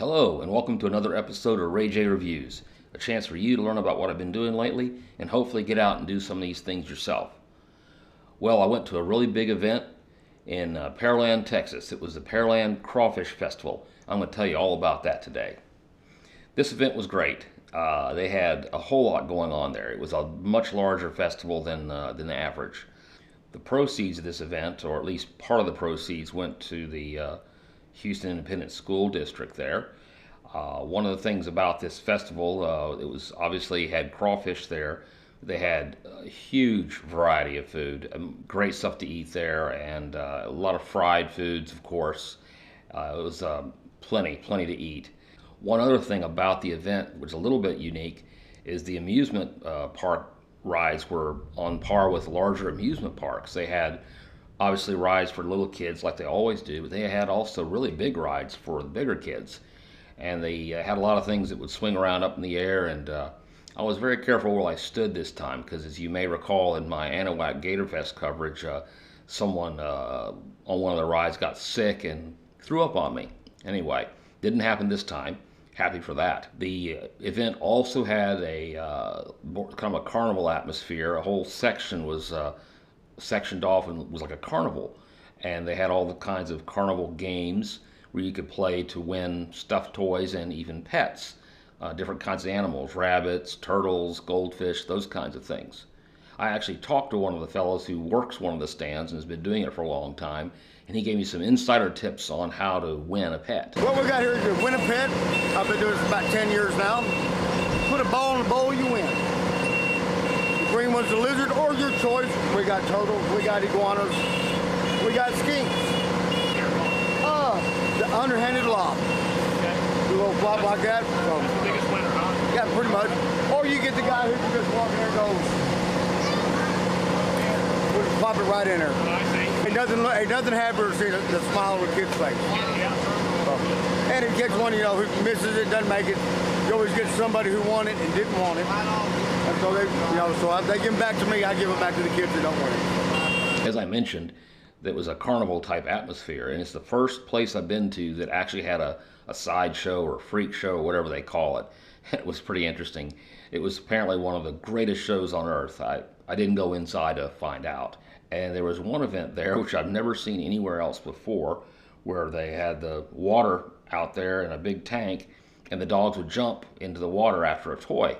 Hello, and welcome to another episode of RayJ Reviews, a chance for you to learn about what I've been doing lately and hopefully get out and do some of these things yourself. Well, I went to a really big event in Pearland, Texas. It was the Pearland Crawfish Festival. I'm going to tell you all about that today. This event was great. They had a whole lot going on there. It was a much larger festival than the average. The proceeds of this event, or at least part of the proceeds, went to the Houston Independent School District there. One of the things about this festival, it was obviously had crawfish there. They had a huge variety of food, great stuff to eat there, and a lot of fried foods, of course. It was plenty to eat. One other thing about the event, which is a little bit unique, is the amusement park rides were on par with larger amusement parks. They had obviously rides for little kids like they always do, but they had also really big rides for the bigger kids. And they had a lot of things that would swing around up in the air, and I was very careful where I stood this time because, as you may recall in my Anahuac Gatorfest coverage, someone on one of the rides got sick and threw up on me. Anyway, didn't happen this time. Happy for that. The event also had a kind of a carnival atmosphere. A whole section was sectioned off and was like a carnival, and they had all the kinds of carnival games where you could play to win stuffed toys and even pets, different kinds of animals, rabbits, turtles, goldfish, those kinds of things. I actually talked to one of the fellows who works one of the stands and has been doing it for a long time, and he gave me some insider tips on how to win a pet. What we got here is to win a pet. I've been doing this for about 10 years now. Put a ball in the bowl, you win. The green one's the lizard, or your choice. We got turtles, we got iguanas, we got skinks. The underhanded lob. Okay. Do a little flop like that. So, that's the biggest winner, huh? yeah, pretty much. Or you get the guy who can just walk in there and goes, we'll just pop it right in there. Well, I see. It doesn't have her see the smile on the kid's face. Yeah. And it gets one, who misses it, doesn't make it. You always get somebody who won it and didn't want it. And so they give them back to me, I give them back to the kids that don't want it. As I mentioned, that was a carnival type atmosphere, and it's the first place I've been to that actually had a side show or freak show or whatever they call it. It was pretty interesting. It was apparently one of the greatest shows on earth. I didn't go inside to find out. And there was one event there, which I've never seen anywhere else before, where they had the water out there in a big tank, and the dogs would jump into the water after a toy,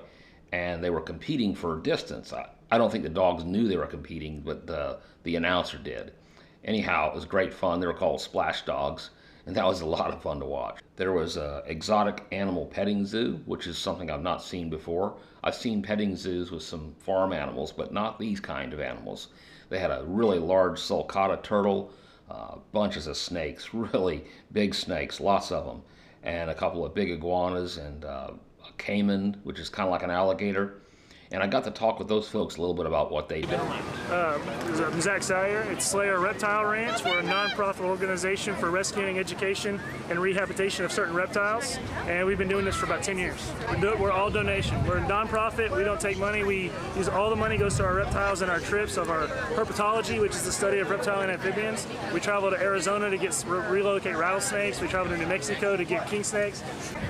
and they were competing for distance. I don't think the dogs knew they were competing, but the announcer did. Anyhow, it was great fun. They were called Splash Dogs, and that was a lot of fun to watch. There was an exotic animal petting zoo, which is something I've not seen before. I've seen petting zoos with some farm animals, but not these kind of animals. They had a really large sulcata turtle, bunches of snakes, really big snakes, lots of them, and a couple of big iguanas and a caiman, which is kind of like an alligator. And I got to talk with those folks a little bit about what they do. I'm Zach Sire. It's Slayer Reptile Ranch. We're a non-profit organization for rescuing, education, and rehabilitation of certain reptiles. And we've been doing this for about 10 years. We're all donation. We're a non-profit. We don't take money. We use all the money goes to our reptiles and our trips of our herpetology, which is the study of reptile and amphibians. We travel to Arizona to relocate rattlesnakes. We travel to New Mexico to get king snakes.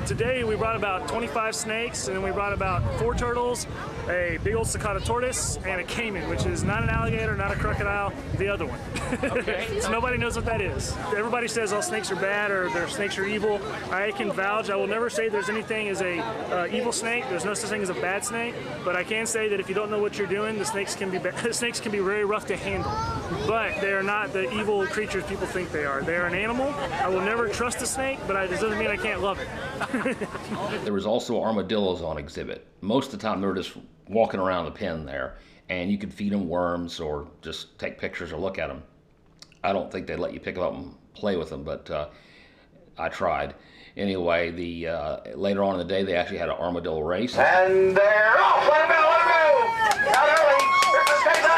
Today we brought about 25 snakes, and then we brought about 4 turtles, a big old sulcata tortoise, and a caiman, which is not an alligator, not a crocodile, the other one. Okay. So nobody knows what that is. Everybody says all snakes are bad or their snakes are evil. I can vouch, I will never say there's anything as a evil snake. There's no such thing as a bad snake, but I can say that if you don't know what you're doing, the snakes can be snakes can be very rough to handle. But they are not the evil creatures people think they are. They are an animal. I will never trust a snake, but it doesn't mean I can't love it. There was also armadillos on exhibit. Most of the time they were just walking around the pen there, and you could feed them worms or just take pictures or look at them. I don't think they'd let you pick them up and play with them, but I tried. Anyway, later on in the day, they actually had an armadillo race. And they're off! Let 'em go! Let 'em go! Out early! This is Kayla!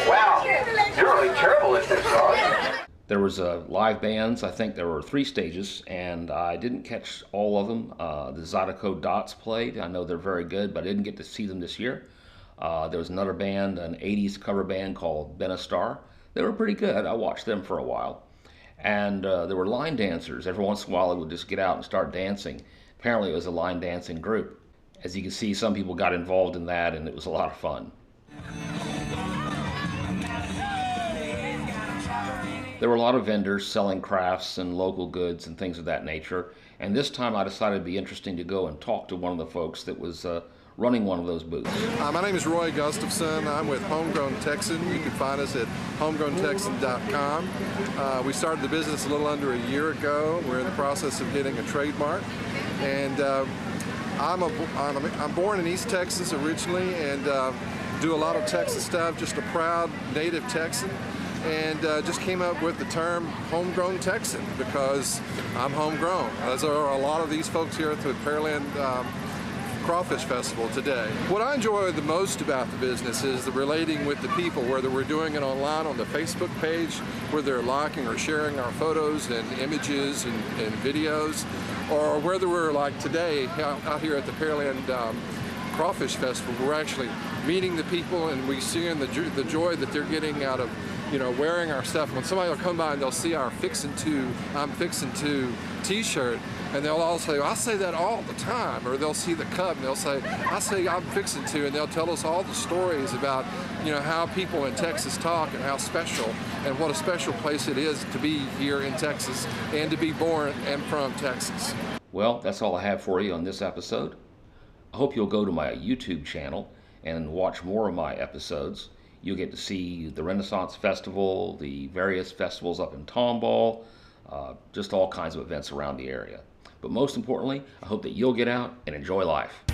Wow, you're really terrible at this, dog. There was live bands. I think there were 3 stages, and I didn't catch all of them. The Zydeco Dots played. I know they're very good, but I didn't get to see them this year. There was another band, an 80s cover band called Benestar. They were pretty good. I watched them for a while. And there were line dancers. Every once in a while, they would just get out and start dancing. Apparently, it was a line dancing group. As you can see, some people got involved in that, and it was a lot of fun. There were a lot of vendors selling crafts and local goods and things of that nature. And this time I decided it'd be interesting to go and talk to one of the folks that was running one of those booths. My name is Roy Gustafson. I'm with Homegrown Texan. You can find us at homegrowntexan.com. We started the business a little under a year ago. We're in the process of getting a trademark. And I'm born in East Texas originally and do a lot of Texas stuff, just a proud native Texan. And just came up with the term homegrown Texan because I'm homegrown, as are a lot of these folks here at the Pearland Crawfish Festival today. What I enjoy the most about the business is the relating with the people, whether we're doing it online on the Facebook page, where they're liking or sharing our photos and images and videos, or whether we're like today out here at the Pearland Crawfish Festival, we're actually meeting the people and we see the joy that they're getting out of wearing our stuff. When somebody will come by and they'll see our I'm Fixin' To t-shirt, and they'll all say, I say that all the time. Or they'll see the cup and they'll say, I say I'm Fixin' To, and they'll tell us all the stories about how people in Texas talk and how special and what a special place it is to be here in Texas and to be born and from Texas. Well, that's all I have for you on this episode. I hope you'll go to my YouTube channel and watch more of my episodes. You'll get to see the Renaissance Festival, the various festivals up in Tomball, just all kinds of events around the area. But most importantly, I hope that you'll get out and enjoy life.